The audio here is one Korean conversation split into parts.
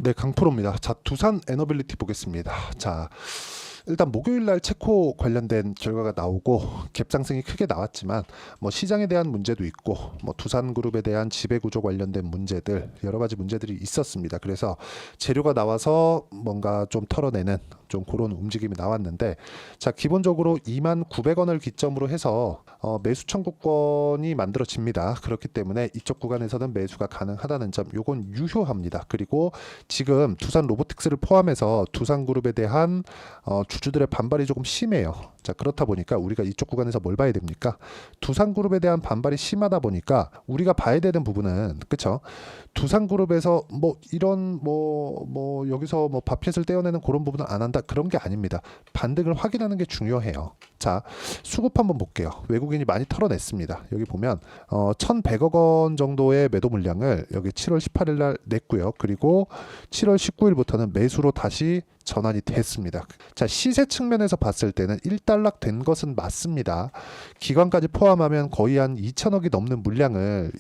네, 강프로입니다. 자, 두산 에너빌리티 보겠습니다. 자, 일단 목요일 날 체코 관련된 결과가 나오고 갭상승이 크게 나왔지만 뭐 시장에 대한 문제도 있고 뭐 두산그룹에 대한 지배구조 관련된 문제들 여러 가지 문제들이 있었습니다. 그래서 재료가 나와서 뭔가 좀 털어내는 좀 그런 움직임이 나왔는데, 자, 기본적으로 29,900원을 기점으로 해서 매수 청구권이 만들어집니다. 그렇기 때문에 이쪽 구간에서는 매수가 가능하다는 점, 요건 유효합니다. 그리고 지금 두산 로보틱스를 포함해서 두산그룹에 대한 주주들의 반발이 조금 심해요. 자, 그렇다 보니까 우리가 이쪽 구간에서 뭘 봐야 됩니까? 두산그룹에 대한 반발이 심하다 보니까 우리가 봐야 되는 부분은, 그쵸? 두산그룹에서 뭐 이런 뭐 여기서 뭐 밥켓을 떼어내는 그런 부분은 안 한다, 그런 게 아닙니다. 반등을 확인하는 게 중요해요. 자, 수급 한번 볼게요. 외국인이 많이 털어냈습니다. 여기 보면 1,100억 원 정도의 매도 물량을 여기 7월 18일 날 냈고요. 그리고 7월 19일부터는 매수로 다시 전환이 됐습니다. 자, 시세 측면에서 봤을 때는 1달락 된 것은 맞습니다. 기관까지 포함하면 거의 한 2천억이 넘는 물량을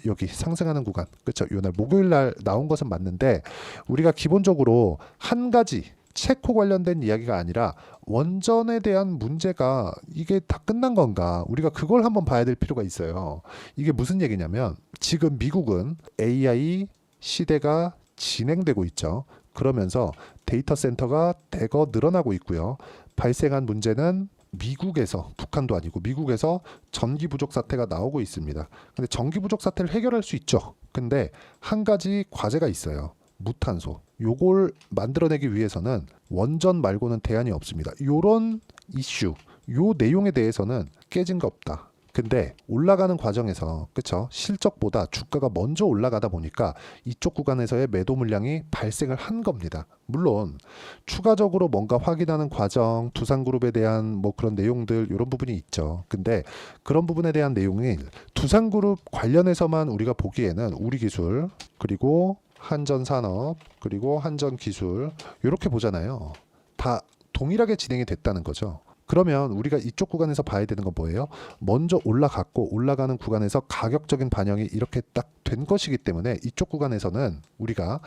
여기 상승하는 구간, 그렇죠? 요날 목요일 날 나온 것은 맞는데, 우리가 기본적으로 한 가지 체코 관련된 이야기가 아니라 원전에 대한 문제가 이게 다 끝난 건가, 우리가 그걸 한번 봐야 될 필요가 있어요. 이게 무슨 얘기냐면 지금 미국은 AI 시대가 진행되고 있죠. 그러면서 데이터 센터가 대거 늘어나고 있고요. 발생한 문제는 미국에서, 북한도 아니고 미국에서 전기 부족 사태가 나오고 있습니다. 근데 전기 부족 사태를 해결할 수 있죠. 근데 한 가지 과제가 있어요. 무탄소. 요걸 만들어내기 위해서는 원전 말고는 대안이 없습니다. 요런 이슈, 요 내용에 대해서는 깨진 거 없다. 근데 올라가는 과정에서, 그쵸, 실적보다 주가가 먼저 올라가다 보니까 이쪽 구간에서의 매도 물량이 발생을 한 겁니다. 물론 추가적으로 뭔가 확인하는 과정, 두산그룹에 대한 뭐 그런 내용들, 이런 부분이 있죠. 근데 그런 부분에 대한 내용이 두산그룹 관련해서만 우리가 보기에는 우리기술, 그리고 한전산업, 그리고 한전기술 이렇게 보잖아요. 다 동일하게 진행이 됐다는 거죠. 그러면 우리가 이쪽 구간에서 봐야 되는 건 뭐예요? 먼저 올라갔고 올라가는 구간에서 가격적인 반영이 이렇게 딱 된 것이기 때문에 이쪽 구간에서는 우리가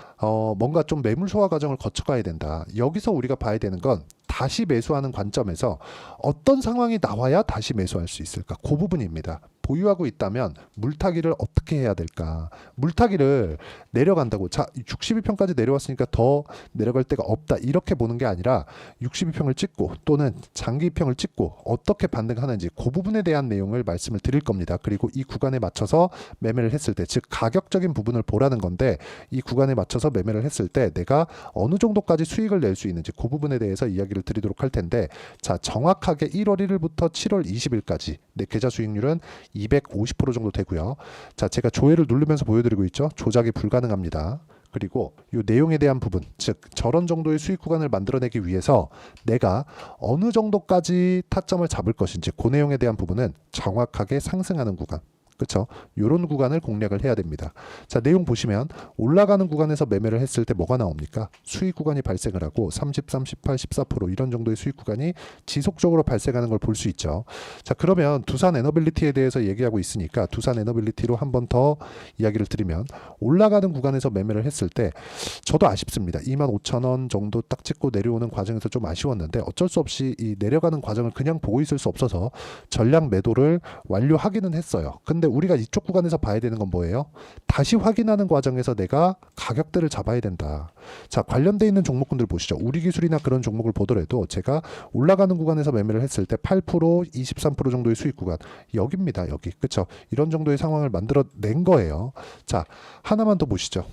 뭔가 좀 매물 소화 과정을 거쳐가야 된다. 여기서 우리가 봐야 되는 건 다시 매수하는 관점에서 어떤 상황이 나와야 다시 매수할 수 있을까? 그 부분입니다. 보유하고 있다면 물타기를 어떻게 해야 될까? 물타기를 내려간다고, 자, 62평까지 내려왔으니까 더 내려갈 데가 없다, 이렇게 보는 게 아니라 62평을 찍고 또는 장기평을 찍고 어떻게 반등하는지 그 부분에 대한 내용을 말씀을 드릴 겁니다. 그리고 이 구간에 맞춰서 매매를 했을 때, 즉 가격적인 부분을 보라는 건데, 이 구간에 맞춰서 매매를 했을 때 내가 어느 정도까지 수익을 낼 수 있는지 그 부분에 대해서 이야기를 드리도록 할 텐데, 자, 정확하게 1월 1일부터 7월 20일까지 내 계좌 수익률은 250% 정도 되고요. 자, 제가 조회를 누르면서 보여드리고 있죠. 조작이 불가능합니다. 그리고 이 내용에 대한 부분, 즉 저런 정도의 수익 구간을 만들어내기 위해서 내가 어느 정도까지 타점을 잡을 것인지 그 내용에 대한 부분은 정확하게 상승하는 구간, 그렇죠? 이런 구간을 공략을 해야 됩니다. 자, 내용 보시면 올라가는 구간에서 매매를 했을 때 뭐가 나옵니까? 수익 구간이 발생을 하고 33, 18, 14% 이런 정도의 수익 구간이 지속적으로 발생하는 걸 볼 수 있죠. 자, 그러면 두산 에너빌리티에 대해서 얘기하고 있으니까 두산 에너빌리티로 한 번 더 이야기를 드리면, 올라가는 구간에서 매매를 했을 때 저도 아쉽습니다. 25,000원 정도 딱 찍고 내려오는 과정에서 좀 아쉬웠는데 어쩔 수 없이 이 내려가는 과정을 그냥 보고 있을 수 없어서 전량 매도를 완료하기는 했어요. 근데 우리가 이쪽 구간에서 봐야 되는 건 뭐예요? 다시 확인하는 과정에서 내가 가격대를 잡아야 된다. 자, 관련돼 있는 종목군들 보시죠. 우리기술이나 그런 종목을 보더라도 제가 올라가는 구간에서 매매를 했을 때 8%, 23% 정도의 수익 구간, 여기입니다. 여기, 그쵸? 이런 정도의 상황을 만들어낸 거예요. 자, 하나만 더 보시죠.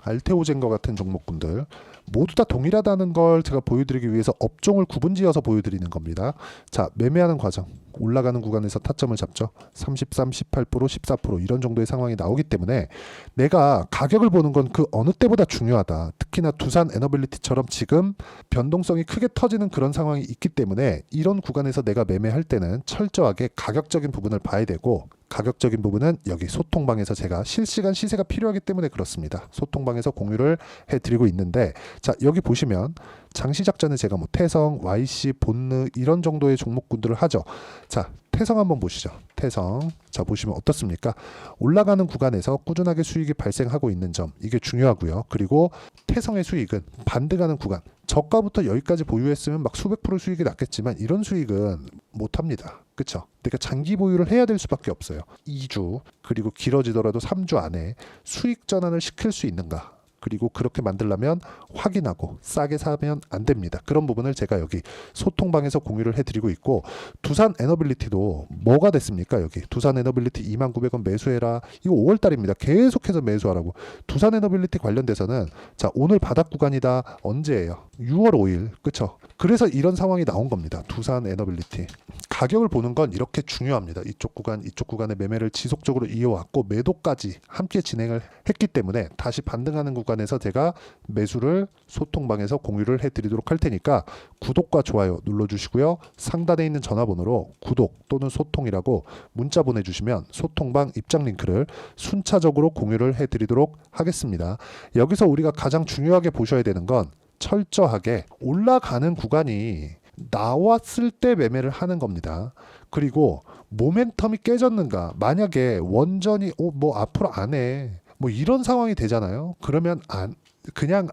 알테오젠과 같은 종목군들 모두 다 동일하다는 걸 제가 보여드리기 위해서 업종을 구분지어서 보여드리는 겁니다. 자, 매매하는 과정, 올라가는 구간에서 타점을 잡죠. 33, 18%, 14% 이런 정도의 상황이 나오기 때문에 내가 가격을 보는 건 그 어느 때보다 중요하다. 특히나 두산 에너빌리티처럼 지금 변동성이 크게 터지는 그런 상황이 있기 때문에 이런 구간에서 내가 매매할 때는 철저하게 가격적인 부분을 봐야 되고, 가격적인 부분은 여기 소통방에서 제가 실시간 시세가 필요하기 때문에 그렇습니다. 소통방에서 공유를 해드리고 있는데, 자, 여기 보시면 장시작 전에 제가 뭐 태성, YC, 본느 이런 정도의 종목군들을 하죠. 자, 태성 한번 보시죠. 태성. 자, 보시면 어떻습니까? 올라가는 구간에서 꾸준하게 수익이 발생하고 있는 점, 이게 중요하고요. 그리고 태성의 수익은 반등하는 구간, 저가부터 여기까지 보유했으면 막 수백 프로 수익이 났겠지만 이런 수익은 못합니다. 그쵸? 그러니까 장기 보유를 해야 될 수밖에 없어요. 2주 그리고 길어지더라도 3주 안에 수익 전환을 시킬 수 있는가, 그리고 그렇게 만들려면 확인하고 싸게 사면 안 됩니다. 그런 부분을 제가 여기 소통방에서 공유를 해드리고 있고, 두산 에너빌리티도 뭐가 됐습니까? 여기 두산 에너빌리티 29,000원 매수해라. 이거 5월달입니다. 계속해서 매수하라고. 두산 에너빌리티 관련돼서는 자, 오늘 바닥 구간이다. 언제예요? 6월 5일. 그쵸? 그래서 이런 상황이 나온 겁니다. 두산 에너빌리티. 가격을 보는 건 이렇게 중요합니다. 이쪽 구간의 매매를 지속적으로 이어왔고 매도까지 함께 진행을 했기 때문에 다시 반등하는 구간에서 제가 매수를 소통방에서 공유를 해드리도록 할 테니까 구독과 좋아요 눌러주시고요. 상단에 있는 전화번호로 구독 또는 소통이라고 문자 보내주시면 소통방 입장 링크를 순차적으로 공유를 해드리도록 하겠습니다. 여기서 우리가 가장 중요하게 보셔야 되는 건 철저하게 올라가는 구간이 나왔을 때 매매를 하는 겁니다. 그리고 모멘텀이 깨졌는가, 만약에 원전이 뭐 앞으로 안 해, 뭐 이런 상황이 되잖아요. 그러면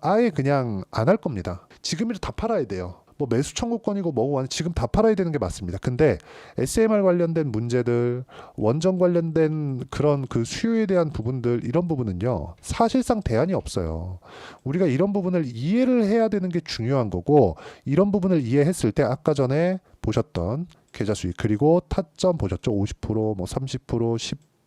아예 그냥 안 할 겁니다. 지금이라도 다 팔아야 돼요. 뭐 매수 청구권이고 뭐고 지금 다 팔아야 되는 게 맞습니다. 근데 SMR 관련된 문제들, 원전 관련된 그런 그 수요에 대한 부분들, 이런 부분은요 사실상 대안이 없어요. 우리가 이런 부분을 이해를 해야 되는 게 중요한 거고, 이런 부분을 이해했을 때 아까 전에 보셨던 계좌 수익, 그리고 타점 보셨죠? 50%, 뭐 30%,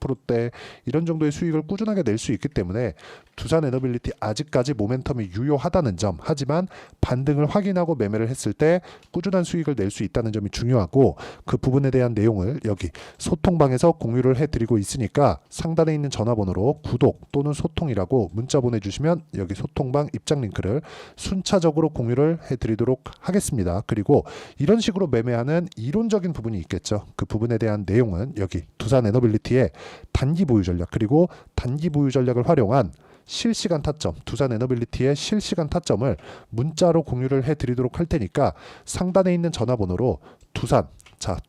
10%대 이런 정도의 수익을 꾸준하게 낼 수 있기 때문에 두산 에너빌리티 아직까지 모멘텀이 유효하다는 점, 하지만 반등을 확인하고 매매를 했을 때 꾸준한 수익을 낼 수 있다는 점이 중요하고, 그 부분에 대한 내용을 여기 소통방에서 공유를 해드리고 있으니까 상단에 있는 전화번호로 구독 또는 소통이라고 문자 보내주시면 여기 소통방 입장 링크를 순차적으로 공유를 해드리도록 하겠습니다. 그리고 이런 식으로 매매하는 이론적인 부분이 있겠죠. 그 부분에 대한 내용은 여기 두산 에너빌리티의 단기 보유 전략, 그리고 단기 보유 전략을 활용한 실시간 타점, 두산 에너빌리티의 실시간 타점을 문자로 공유를 해드리도록 할 테니까 상단에 있는 전화번호로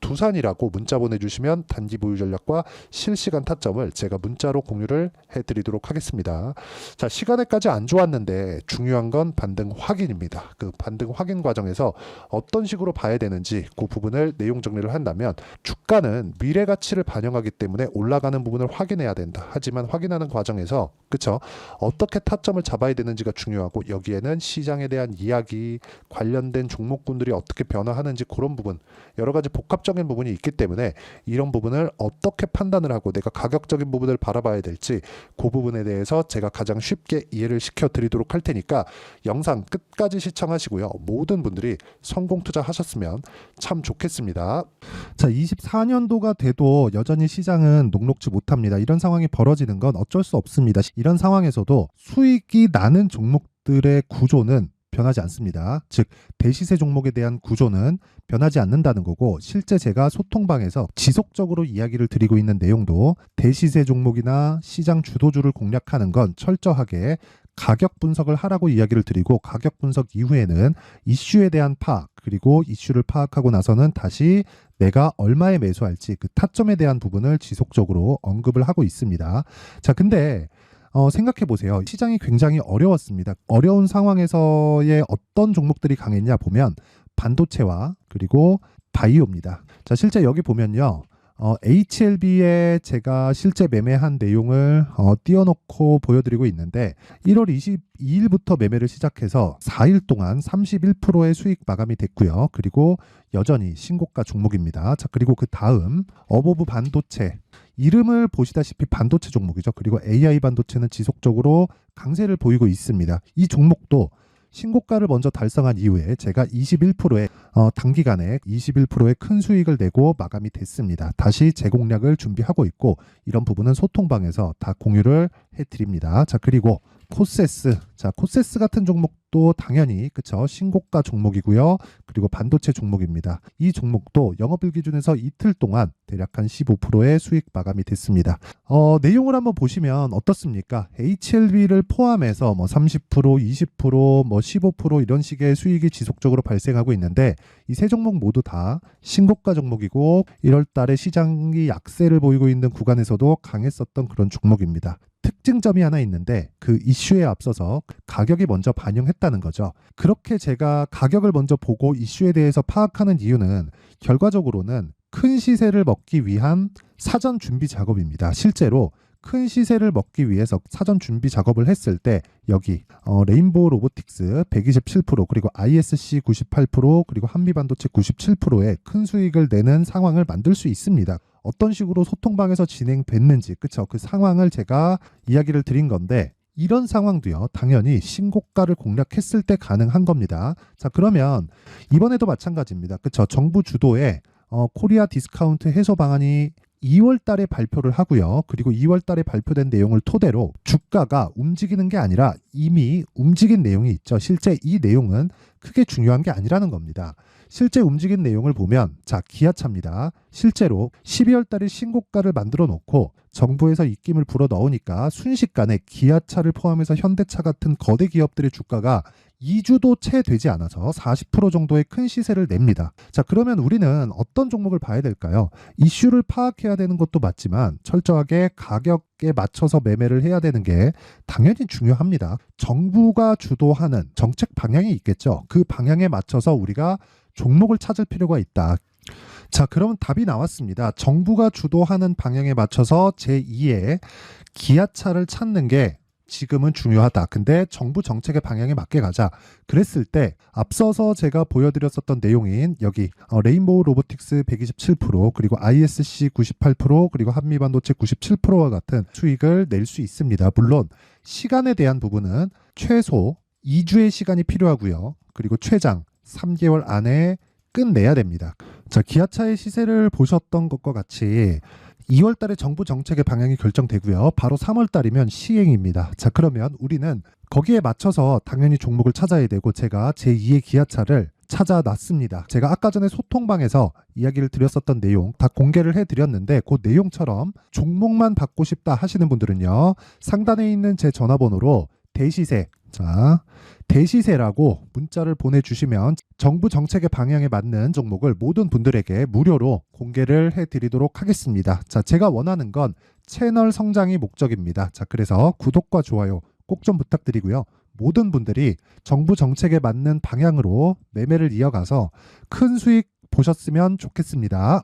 두산이라고 문자 보내주시면 단기 보유 전략과 실시간 타점을 제가 문자로 공유를 해드리도록 하겠습니다. 자, 시간에까지 안 좋았는데 중요한 건 반등 확인입니다. 그 반등 확인 과정에서 어떤 식으로 봐야 되는지 그 부분을 내용 정리를 한다면, 주가는 미래 가치를 반영하기 때문에 올라가는 부분을 확인해야 된다. 하지만 확인하는 과정에서 그쵸? 어떻게 타점을 잡아야 되는지가 중요하고, 여기에는 시장에 대한 이야기, 관련된 종목군들이 어떻게 변화하는지 그런 부분, 여러 가지 복합적인 부분이 있기 때문에 이런 부분을 어떻게 판단을 하고 내가 가격적인 부분을 바라봐야 될지 그 부분에 대해서 제가 가장 쉽게 이해를 시켜 드리도록 할 테니까 영상 끝까지 시청하시고요. 모든 분들이 성공 투자하셨으면 참 좋겠습니다. 자, 24년도가 돼도 여전히 시장은 녹록지 못합니다. 이런 상황이 벌어지는 건 어쩔 수 없습니다. 이런 상황에서도 수익이 나는 종목들의 구조는 변하지 않습니다. 즉, 대시세 종목에 대한 구조는 변하지 않는다는 거고, 실제 제가 소통방에서 지속적으로 이야기를 드리고 있는 내용도 대시세 종목이나 시장 주도주를 공략하는 건 철저하게 가격 분석을 하라고 이야기를 드리고, 가격 분석 이후에는 이슈에 대한 파악, 그리고 이슈를 파악하고 나서는 다시 내가 얼마에 매수할지 그 타점에 대한 부분을 지속적으로 언급을 하고 있습니다. 자, 근데 생각해 보세요. 시장이 굉장히 어려웠습니다. 어려운 상황에서의 어떤 종목들이 강했냐 보면 반도체와 그리고 바이오입니다. 자, 실제 여기 보면요. HLB에 제가 실제 매매한 내용을 띄워놓고 보여드리고 있는데, 1월 22일부터 매매를 시작해서 4일 동안 31%의 수익 마감이 됐고요. 그리고 여전히 신고가 종목입니다. 자, 그리고 그 다음 어보브 반도체, 이름을 보시다시피 반도체 종목이죠. 그리고 AI 반도체는 지속적으로 강세를 보이고 있습니다. 이 종목도 신고가를 먼저 달성한 이후에 제가 21%의 단기간에 21%의 큰 수익을 내고 마감이 됐습니다. 다시 재공략을 준비하고 있고, 이런 부분은 소통방에서 다 공유를 해드립니다. 자, 그리고 코세스. 자, 코세스 같은 종목도 당연히 그쵸, 신고가 종목이고요. 그리고 반도체 종목입니다. 이 종목도 영업일 기준에서 이틀 동안 대략 한 15%의 수익 마감이 됐습니다. 내용을 한번 보시면 어떻습니까? HLB를 포함해서 뭐 30%, 20%, 뭐 15% 이런 식의 수익이 지속적으로 발생하고 있는데 이 세 종목 모두 다 신고가 종목이고 1월 달에 시장이 약세를 보이고 있는 구간에서도 강했었던 그런 종목입니다. 특징점이 하나 있는데 그 이슈에 앞서서 가격이 먼저 반영했다는 거죠. 그렇게 제가 가격을 먼저 보고 이슈에 대해서 파악하는 이유는 결과적으로는 큰 시세를 먹기 위한 사전 준비 작업입니다. 실제로 큰 시세를 먹기 위해서 사전 준비 작업을 했을 때 여기 레인보우 로보틱스 127% 그리고 ISC 98% 그리고 한미반도체 97%의 큰 수익을 내는 상황을 만들 수 있습니다. 어떤 식으로 소통방에서 진행됐는지 그쵸, 그 상황을 제가 이야기를 드린 건데 이런 상황도요 당연히 신고가를 공략했을 때 가능한 겁니다. 자, 그러면 이번에도 마찬가지입니다. 그쵸, 정부 주도의 코리아 디스카운트 해소 방안이 2월 달에 발표를 하고요. 그리고 2월 달에 발표된 내용을 토대로 주가가 움직이는 게 아니라 이미 움직인 내용이 있죠. 실제 이 내용은 크게 중요한 게 아니라는 겁니다. 실제 움직인 내용을 보면 자, 기아차입니다. 실제로 12월 달에 신고가를 만들어 놓고 정부에서 입김을 불어 넣으니까 순식간에 기아차를 포함해서 현대차 같은 거대 기업들의 주가가 2주도 채 되지 않아서 40% 정도의 큰 시세를 냅니다. 자, 그러면 우리는 어떤 종목을 봐야 될까요? 이슈를 파악해야 되는 것도 맞지만 철저하게 가격에 맞춰서 매매를 해야 되는 게 당연히 중요합니다. 정부가 주도하는 정책 방향이 있겠죠. 그 방향에 맞춰서 우리가 종목을 찾을 필요가 있다. 자, 그러면 답이 나왔습니다. 정부가 주도하는 방향에 맞춰서 제2의 기아차를 찾는 게 지금은 중요하다. 근데 정부 정책의 방향에 맞게 가자. 그랬을 때 앞서서 제가 보여드렸었던 내용인 여기 레인보우 로보틱스 127% 그리고 ISC 98% 그리고 한미반도체 97%와 같은 수익을 낼 수 있습니다. 물론 시간에 대한 부분은 최소 2주의 시간이 필요하고요. 그리고 최장 3개월 안에 끝내야 됩니다. 자, 기아차의 시세를 보셨던 것과 같이 2월 달에 정부 정책의 방향이 결정되고요. 바로 3월 달이면 시행입니다. 자, 그러면 우리는 거기에 맞춰서 당연히 종목을 찾아야 되고 제가 제2의 기아차를 찾아놨습니다. 제가 아까 전에 소통방에서 이야기를 드렸었던 내용 다 공개를 해드렸는데 그 내용처럼 종목만 받고 싶다 하시는 분들은요. 상단에 있는 제 전화번호로 대시세, 자, 대시세라고 문자를 보내주시면 정부 정책의 방향에 맞는 종목을 모든 분들에게 무료로 공개를 해드리도록 하겠습니다. 자, 제가 원하는 건 채널 성장이 목적입니다. 자, 그래서 구독과 좋아요 꼭 좀 부탁드리고요. 모든 분들이 정부 정책에 맞는 방향으로 매매를 이어가서 큰 수익 보셨으면 좋겠습니다.